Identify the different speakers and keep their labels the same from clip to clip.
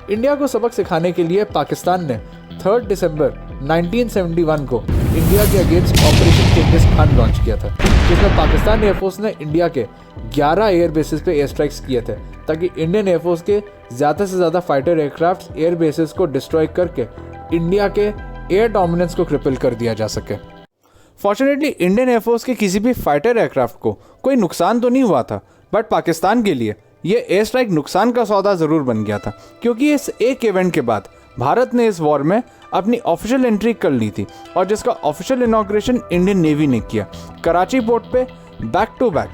Speaker 1: India को सबक सिखाने के लिए पाकिस्तान ने 3 दिसंबर 1971 को इंडिया के against operation changes Khan launch किया था, जिसमें पाकिस्तान एयरफोर्स ने इंडिया के 11 एयर बेसिस पे एयर स्ट्राइक्स किए थे ताकि इंडियन एयरफोर्स के ज़्यादा से ज़्यादा फाइटर एयरक्राफ्ट एयर बेसिस को डिस्ट्रॉय करके इंडिया के एयर डोमिनेंस को क्रिपल कर दिया जा सके। फॉर्चुनेटली इंडियन एयरफोर्स के किसी भी फाइटर एयरक्राफ्ट को कोई नुकसान तो नहीं हुआ था, बट पाकिस्तान के लिए ये एयर स्ट्राइक नुकसान का सौदा ज़रूर बन गया था, क्योंकि इस एक इवेंट के बाद भारत ने इस वॉर में अपनी ऑफिशियल एंट्री कर ली थी और जिसका ऑफिशियल इनॉग्रेशन इंडियन नेवी ने किया, कराची पोर्ट पे back to back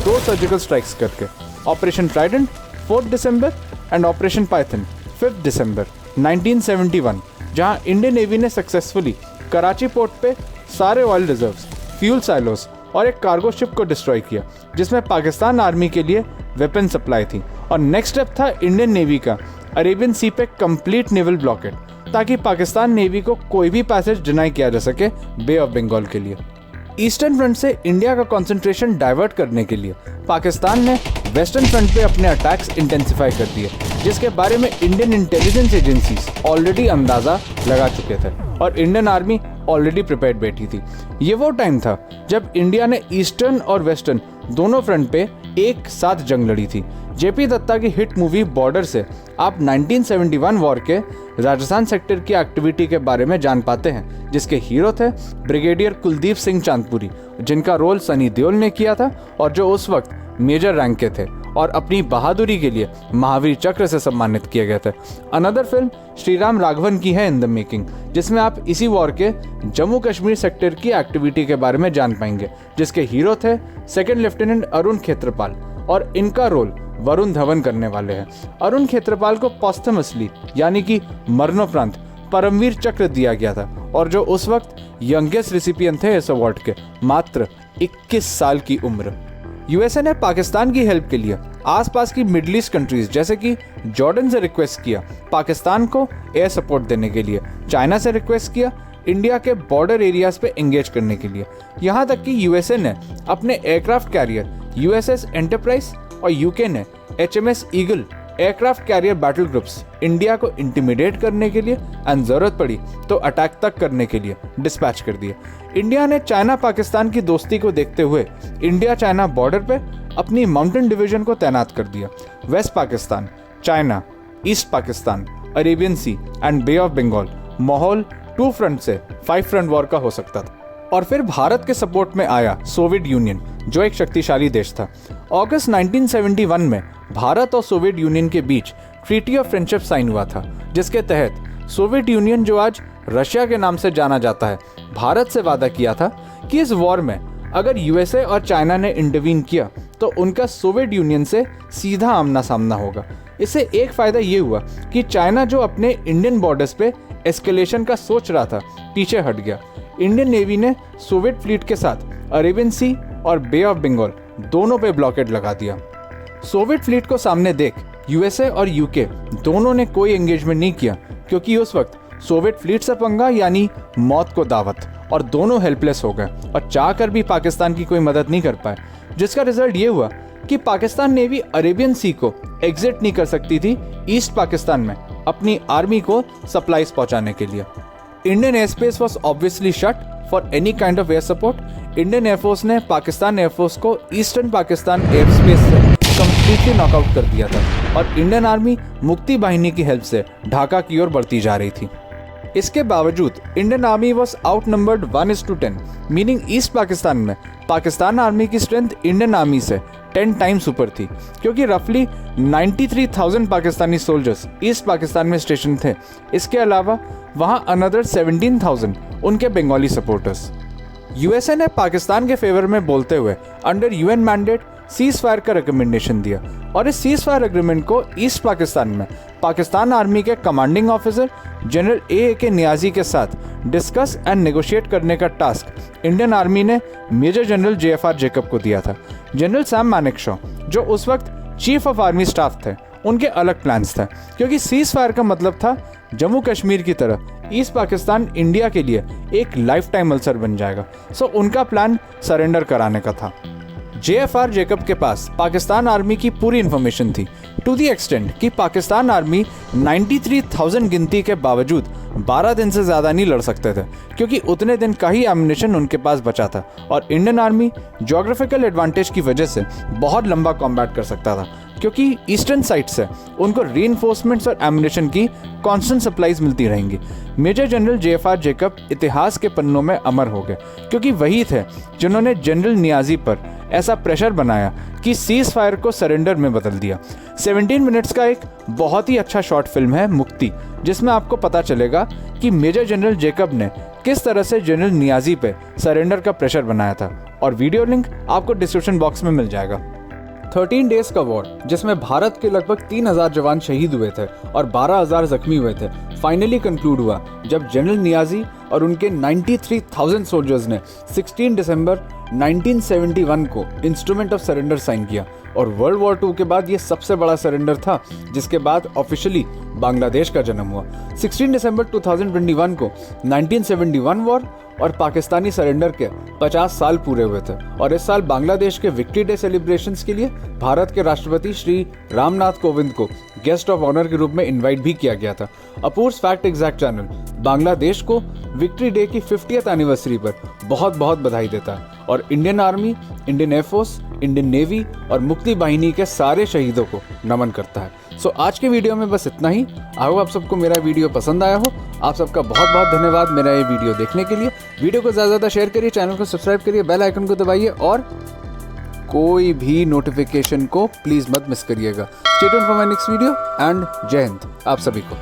Speaker 1: 2 surgical strikes करके। ऑपरेशन ट्राइडेंट 4 दिसंबर एंड ऑपरेशन पाइथन 5 दिसंबर 1971, जहां इंडियन नेवी ने सक्सेसफुली कराची पोर्ट पे सारे ऑयल रिजर्व्स, फ्यूल साइलोस और एक कार्गो शिप को डिस्ट्रॉय किया, जिसमें पाकिस्तान आर्मी के लिए वेपन सप्लाई थी। और नेक्स्ट स्टेप था इंडियन नेवी का अरेबियन सी पे कंप्लीट नेवल ब्लॉकेड, ताकि पाकिस्तान नेवी को कोई भी पैसेज डिनाई किया जा सके बे ऑफ बंगाल के लिए। ईस्टर्न फ्रंट से इंडिया का कंसंट्रेशन डाइवर्ट करने के लिए पाकिस्तान ने वेस्टर्न फ्रंट पे अपने अटैक्स इंटेंसिफाई कर दिए, जिसके बारे में इंडियन इंटेलिजेंस एजेंसीज ऑलरेडी अंदाज़ा लगा चुके थे और इंडियन आर्मी ऑलरेडी प्रिपेयर्ड बैठी थी। ये वो टाइम था जब इंडिया ने ईस्टर्न और वेस्टर्न दोनों फ्रंट पे एक साथ जंग लड़ी थी। जेपी दत्ता की हिट मूवी बॉर्डर से आप 1971 वॉर के राजस्थान सेक्टर की एक्टिविटी के बारे में जान पाते हैं, जिसके हीरो थे ब्रिगेडियर कुलदीप सिंह चांदपुरी, जिनका रोल सनी देओल ने किया था और जो उस वक्त मेजर रैंक के थे और अपनी बहादुरी के लिए महावीर चक्र से सम्मानित किए गए थे। अनदर फिल्म श्रीराम राघवन की है इन द मेकिंग, जिसमें आप इसी वॉर के जम्मू कश्मीर सेक्टर की एक्टिविटी के बारे में जान पाएंगे, जिसके हीरो थे सेकंड लेफ्टिनेंट अरुण खेत्रपाल और इनका रोल वरुण धवन करने वाले हैं। अरुण खेत्रपाल को पॉस्थमसली यानी कि मरणोपरांत परमवीर चक्र दिया गया था और जो उस वक्त यंगेस्ट रिसिपिएंट थे इस अवार्ड के, मात्र 21 साल की उम्र। यूएसए ने पाकिस्तान की हेल्प के लिए आसपास की मिडिल ईस्ट कंट्रीज जैसे कि जॉर्डन से रिक्वेस्ट किया पाकिस्तान को एयर सपोर्ट देने के लिए, चाइना से रिक्वेस्ट किया इंडिया के बॉर्डर एरियाज पे एंगेज करने के लिए। यहाँ तक कि यूएसए ने अपने एयरक्राफ्ट कैरियर यूएसएस एंटरप्राइज और यूके ने HMS eagle aircraft carrier battle groups India को इंटिमिडेट करने के लिए एंड जरूरत पड़ी तो अटैक तक करने के लिए डिस्पैच कर दिए। इंडिया ने चाइना पाकिस्तान की दोस्ती को देखते हुए इंडिया चाइना बॉर्डर पे अपनी माउंटेन डिवीजन को तैनात कर दिया। West Pakistan, China, East Pakistan, Arabian Sea and Bay of Bengal, माहौल 2 फ्रंट से 5 फ्रंट वॉर का हो सकता था। और फिर भारत के सपोर्ट में आया सोवियत यूनियन, जो एक शक्तिशाली देश था। अगस्त 1971 में भारत और सोवियत यूनियन के बीच ट्रीटी ऑफ फ्रेंडशिप साइन हुआ था, जिसके तहत सोवियत यूनियन, जो आज रशिया के नाम से जाना जाता है, भारत से वादा किया था कि इस वॉर में अगर यूएसए और चाइना ने इंटरवीन किया तो उनका सोवियत यूनियन से सीधा आमना सामना होगा। इससे एक फ़ायदा ये हुआ कि चाइना, जो अपने इंडियन बॉर्डर्स पे एस्केलेशन का सोच रहा था, पीछे हट गया। इंडियन नेवी ने सोवियत फ्लीट के साथ अरेबियन सी और बे ऑफ बंगाल दोनों पे ब्लॉकेड लगा दिया। सोवियत फ्लीट को सामने देख यूएसए और यूके दोनों ने कोई एंगेजमेंट नहीं किया, क्योंकि उस वक्त सोवियत फ्लीट से पंगा यानी मौत को दावत, और दोनों हेल्पलेस हो गए और चाह कर भी पाकिस्तान की कोई मदद नहीं कर पाए, जिसका रिजल्ट ये हुआ कि पाकिस्तान नेवी अरेबियन सी को एग्जिट नहीं कर सकती थी ईस्ट पाकिस्तान में अपनी आर्मी को सप्लाईज पहुंचाने के लिए। Indian air space was obviously shut for any kind of air support. Indian air force ने पाकिस्तान एयरफोर्स को ईस्टर्न पाकिस्तान एयर स्पेस से कंप्लीटली नॉकआउट कर दिया था और इंडियन आर्मी मुक्ति बाहिनी की हेल्प से ढाका की ओर बढ़ती जा रही थी। इसके बावजूद Indian army was out numbered 1:10, meaning east Pakistan में पाकिस्तान आर्मी की स्ट्रेंथ इंडियन आर्मी से 10 टाइम्स ऊपर थी, क्योंकि रफली 93,000 पाकिस्तानी सोल्जर्स ईस्ट पाकिस्तान में स्टेशन थे। इसके अलावा वहाँ अनदर 17,000 उनके बंगाली सपोर्टर्स। यूएसए ने पाकिस्तान के फेवर में बोलते हुए under UN mandate cease fire का रिकमेंडेशन दिया और इस सीज फायर एग्रीमेंट को ईस्ट पाकिस्तान में पाकिस्तान आर्मी के commanding officer general A K. Niazi के साथ डिस्कस एंड नेगोशिएट करने का टास्क इंडियन आर्मी ने मेजर जनरल जे.एफ.आर. जेकब को दिया था। जनरल सैम मानेकशॉ, जो उस वक्त चीफ ऑफ आर्मी स्टाफ थे, उनके अलग प्लान्स थे, क्योंकि सीज फायर का मतलब था जम्मू कश्मीर की तरह ईस्ट पाकिस्तान इंडिया के लिए एक लाइफ टाइम अल्सर बन जाएगा। सो उनका प्लान सरेंडर कराने का था।
Speaker 2: JFR जेकब के पास पाकिस्तान आर्मी की पूरी इन्फॉर्मेशन थी, टू दी एक्सटेंड कि पाकिस्तान आर्मी 93,000 गिनती के बावजूद 12 दिन से ज़्यादा नहीं लड़ सकते थे, क्योंकि उतने दिन का ही एम्युनिशन उनके पास बचा था और इंडियन आर्मी ज्योग्राफिकल एडवांटेज की वजह से बहुत लंबा कॉम्बैट कर सकता था, क्योंकि ईस्टर्न साइड से उनको रीइंफोर्समेंट्स और एम्युनिशन की कांस्टेंट सप्लाईज मिलती रहेंगी। मेजर जनरल JFR जेकब इतिहास के पन्नों में अमर हो गए, क्योंकि वही थे जिन्होंने जनरल नियाजी पर ऐसा प्रेशर बनाया कि सीज फायर को सरेंडर में बदल दिया। 17 मिनट्स का एक बहुत ही अच्छा शॉर्ट फिल्म है मुक्ति, जिसमें आपको पता चलेगा कि मेजर जनरल जेकब ने किस तरह से जनरल नियाजी पे सरेंडर का प्रेशर बनाया था, और वीडियो लिंक आपको डिस्क्रिप्शन बॉक्स में मिल जाएगा।
Speaker 1: 13 डेज का वॉर, जिसमें भारत के लगभग 3,000 जवान शहीद हुए थे और 12,000 जख्मी हुए थे, फाइनली कंक्लूड हुआ जब जनरल नियाजी और उनके 93,000 सोल्जर्स ने 16 दिसंबर 1971 को इंस्ट्रूमेंट ऑफ सरेंडर साइन किया। और वर्ल्ड वॉर 2 के बाद ये सबसे बड़ा सरेंडर था, जिसके बाद ऑफिशियली बांग्लादेश का जन्म हुआ। 16 दिसंबर 2021 को 1971 वॉर और पाकिस्तानी सरेंडर के 50 साल पूरे हुए थे, और इस साल बांग्लादेश के विक्ट्री डे सेलिब्रेशंस के लिए भारत के राष्ट्रपति श्री रामनाथ कोविंद को गेस्ट ऑफ ऑनर के रूप में इनवाइट भी किया गया था। अपूर्व फैक्ट एग्जैक्ट चैनल बांग्लादेश को विक्ट्री डे की 50th एनिवर्सरी पर बहुत बहुत बधाई देता है, और Indian army, Indian air force, Indian navy और मुक्ति बाहिनी के सारे शहीदों को नमन करता है। सो आज के वीडियो में बस इतना ही। आई होप आप सबको मेरा वीडियो पसंद आया हो। आप सबका बहुत बहुत धन्यवाद मेरा ये वीडियो देखने के लिए। वीडियो को ज़्यादा शेयर करिए, चैनल को सब्सक्राइब करिए, बेल आइकन को दबाइए और कोई भी नोटिफिकेशन को प्लीज़ मत मिस करिएगा। Stay tuned for my next video and जय हिंद आप सभी को।